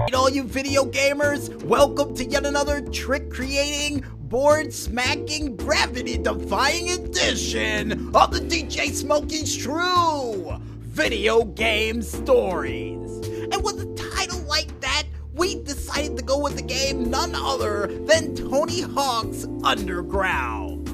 All you video gamers, welcome to yet another trick-creating, board-smacking, gravity-defying edition of the DJ Smokey's True Video Game Stories. And with a title like that, we decided to go with the game none other than Tony Hawk's Underground.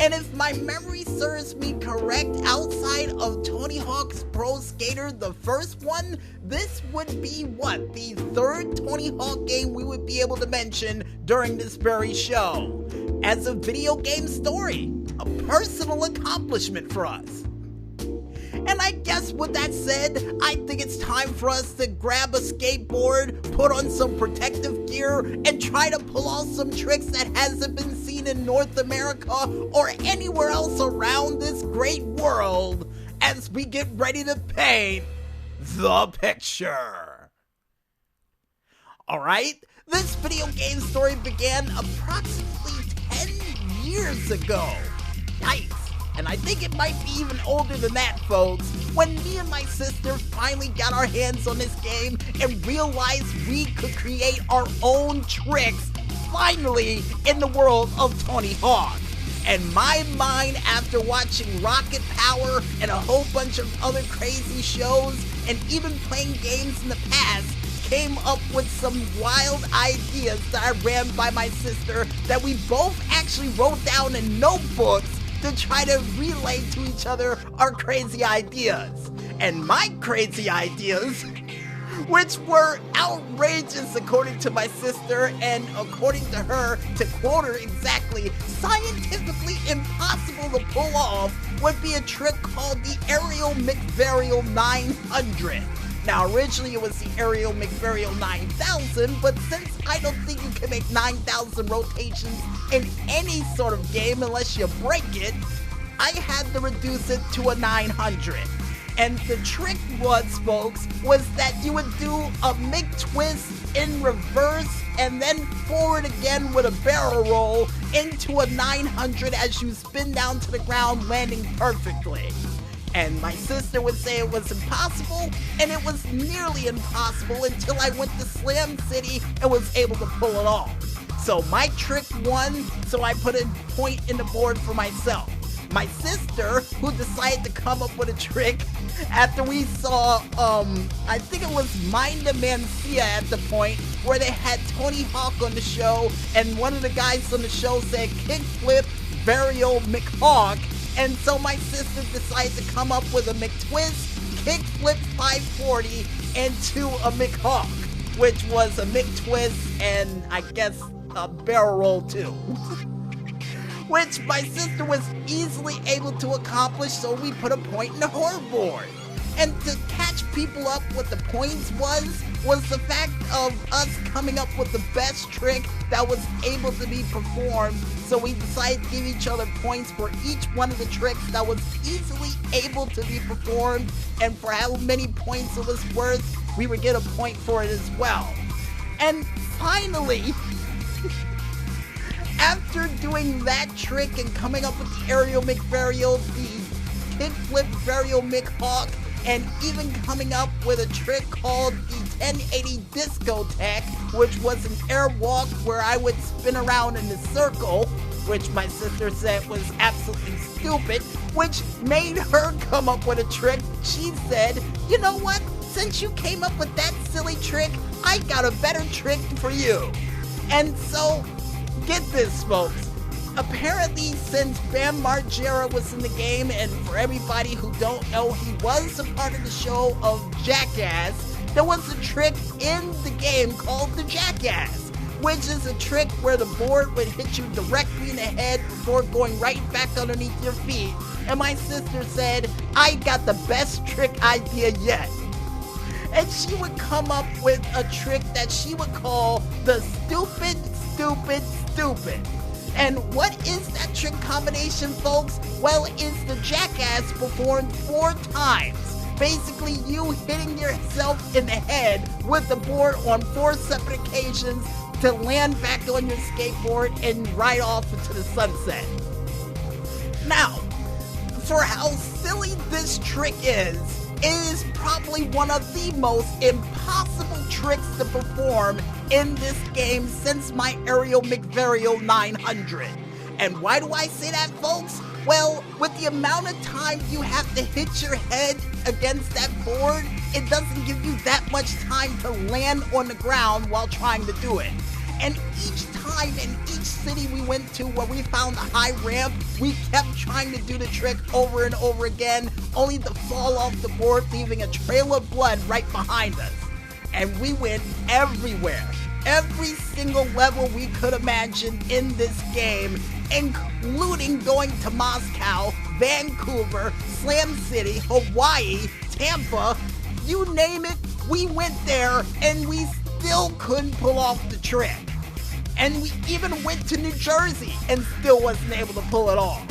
And if my memory serves me correct, outside of Tony Hawk's Pro Skater, the first one, this would be the third Tony Hawk game we would be able to mention during this very show. As a video game story, a personal accomplishment for us. And I guess with that said, I think it's time for us to grab a skateboard, put on some protective gear, and try to pull off some tricks that hasn't been seen in North America or anywhere else around this great world as we get ready to paint the picture. Alright, this video game story began approximately 10 years ago. Yikes. And I think it might be even older than that, folks, when me and my sister finally got our hands on this game and realized we could create our own tricks, finally, in the world of Tony Hawk. And my mind, after watching Rocket Power and a whole bunch of other crazy shows, and even playing games in the past, came up with some wild ideas that I ran by my sister that we both actually wrote down in notebooks to try to relay to each other our crazy ideas. And my crazy ideas, which were outrageous according to my sister, and according to her, to quote her exactly, scientifically impossible to pull off, would be a trick called the Aerial McVarial 900. Now, originally it was the Aerial McVarial 9000, but since I don't think you can make 9,000 rotations in any sort of game unless you break it, I had to reduce it to a 900. And the trick was, folks, was that you would do a McTwist in reverse and then forward again with a barrel roll into a 900 as you spin down to the ground, landing perfectly. And my sister would say it was impossible, and it was nearly impossible until I went to Slam City and was able to pull it off. So my trick won, so I put a point in the board for myself. My sister, who decided to come up with a trick after we saw, I think it was Minda Mancia at the point, where they had Tony Hawk on the show, and one of the guys on the show said, kickflip, Varial McHawk. And so my sister decided to come up with a McTwist, kickflip 540 into a McHawk, which was a McTwist and I guess a barrel roll too. Which my sister was easily able to accomplish, so we put a point in the horror board. And to catch people up, what the points was the fact of us coming up with the best trick that was able to be performed. So we decided to give each other points for each one of the tricks that was easily able to be performed, and for how many points it was worth, we would get a point for it as well. And finally, after doing that trick and coming up with the Aerial McVarial, the kickflip Varial McHawk, and even coming up with a trick called the 1080 Discotheque, which was an airwalk where I would spin around in a circle, which my sister said was absolutely stupid, which made her come up with a trick. She said, you know what, since you came up with that silly trick, I got a better trick for you. And so, get this, folks. Apparently, since Bam Margera was in the game, and for everybody who don't know, he was a part of the show of Jackass, there was a trick in the game called the Jackass, which is a trick where the board would hit you directly in the head before going right back underneath your feet. And my sister said, I got the best trick idea yet. And she would come up with a trick that she would call the stupid, stupid, stupid. And what is that trick combination, folks? Well, it's the Jackass performed 4 times. Basically, you hitting yourself in the head with the board on 4 separate occasions to land back on your skateboard and ride off into the sunset. Now, for how silly this trick is, It is probably one of the most impossible tricks to perform in this game since my Aerial McVarial 900. And why do I say that, folks? Well, with the amount of time you have to hit your head against that board, it doesn't give you that much time to land on the ground while trying to do it. And each time in each city we went to where we found a high ramp, we kept trying to do the trick over and over again, only to fall off the board, leaving a trail of blood right behind us. And we went everywhere. Every single level we could imagine in this game, including going to Moscow, Vancouver, Slam City, Hawaii, Tampa, you name it, we went there and we still couldn't pull off the trick. And we even went to New Jersey and still wasn't able to pull it off.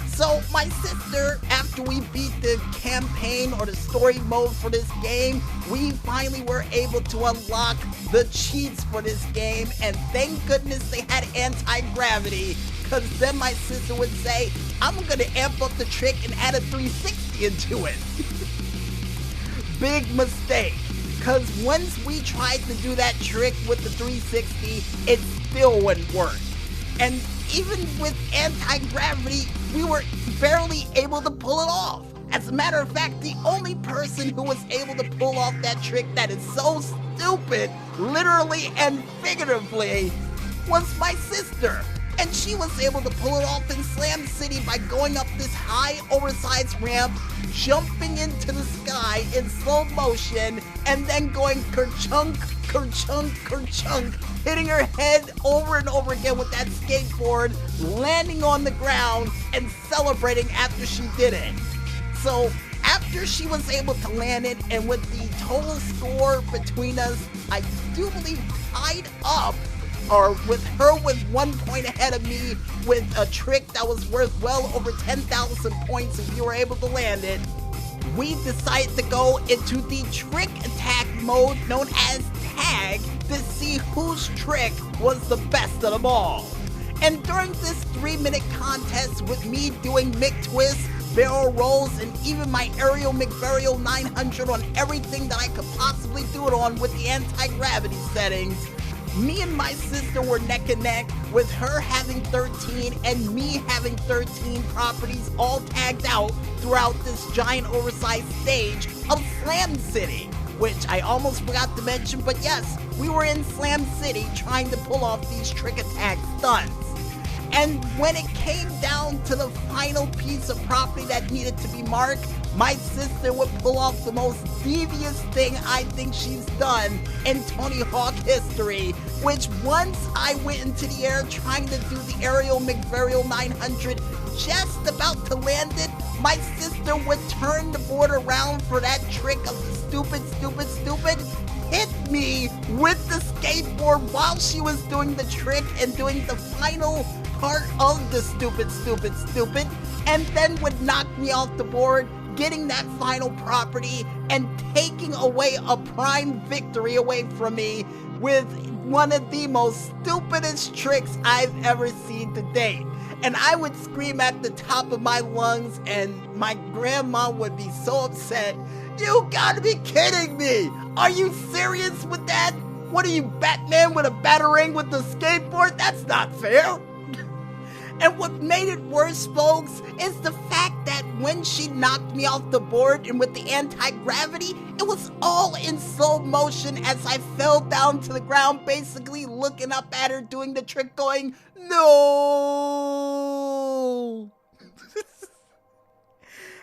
So my sister, after we beat the campaign or the story mode for this game, we finally were able to unlock the cheats for this game, and thank goodness they had anti-gravity, because then my sister would say, I'm gonna amp up the trick and add a 360 into it. Big mistake, because once we tried to do that trick with the 360, it still wouldn't work. And even with anti-gravity, we were barely able to pull it off. As a matter of fact, the only person who was able to pull off that trick that is so stupid, literally and figuratively, was my sister. And she was able to pull it off in Slam City by going up this high, oversized ramp, jumping into the sky in slow motion, and then going kerchunk, kerchunk, kerchunk, hitting her head over and over again with that skateboard, landing on the ground, and celebrating after she did it. So, after she was able to land it, and with the total score between us, I do believe tied up, or with her with 1 point ahead of me with a trick that was worth well over 10,000 points if you were able to land it, we decided to go into the trick attack mode known as tag to see whose trick was the best of them all. And during this 3-minute contest with me doing Mick twists, barrel rolls, and even my Aerial McVarial 900 on everything that I could possibly do it on with the anti-gravity settings, me and my sister were neck and neck, with her having 13 and me having 13 properties all tagged out throughout this giant oversized stage of Slam City, which I almost forgot to mention, but yes, we were in Slam City trying to pull off these trick attack stunts. And when it came down to the final piece of property that needed to be marked, my sister would pull off the most devious thing I think she's done in Tony Hawk history, which once I went into the air trying to do the Aerial McVarial 900, just about to land it, my sister would turn the board around for that trick of the stupid, hit me with the skateboard while she was doing the trick and doing the final part of the stupid, and then would knock me off the board, getting that final property and taking away a prime victory away from me with one of the most stupidest tricks I've ever seen to date. And I would scream at the top of my lungs, and my grandma would be so upset. You gotta be kidding me! Are you serious with that? What are you, Batman with a batarang with the skateboard? That's not fair! And what made it worse, folks, is the fact that when she knocked me off the board and with the anti-gravity, it was all in slow motion as I fell down to the ground, basically looking up at her doing the trick going, no!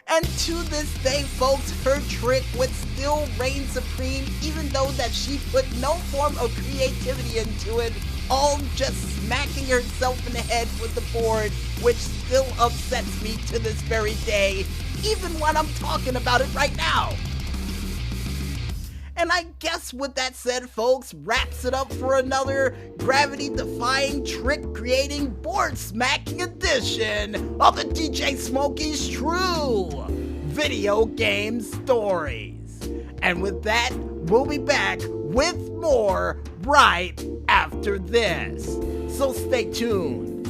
And to this day, folks, her trick would still reign supreme, even though that she put no form of creativity into it, all just smacking herself in the head with the board, which still upsets me to this very day, even when I'm talking about it right now. And I guess with that said, folks, wraps it up for another gravity-defying, trick-creating, board-smacking edition of the DJ Smokey's True Video Game Stories. And with that, we'll be back with more right after this. So stay tuned.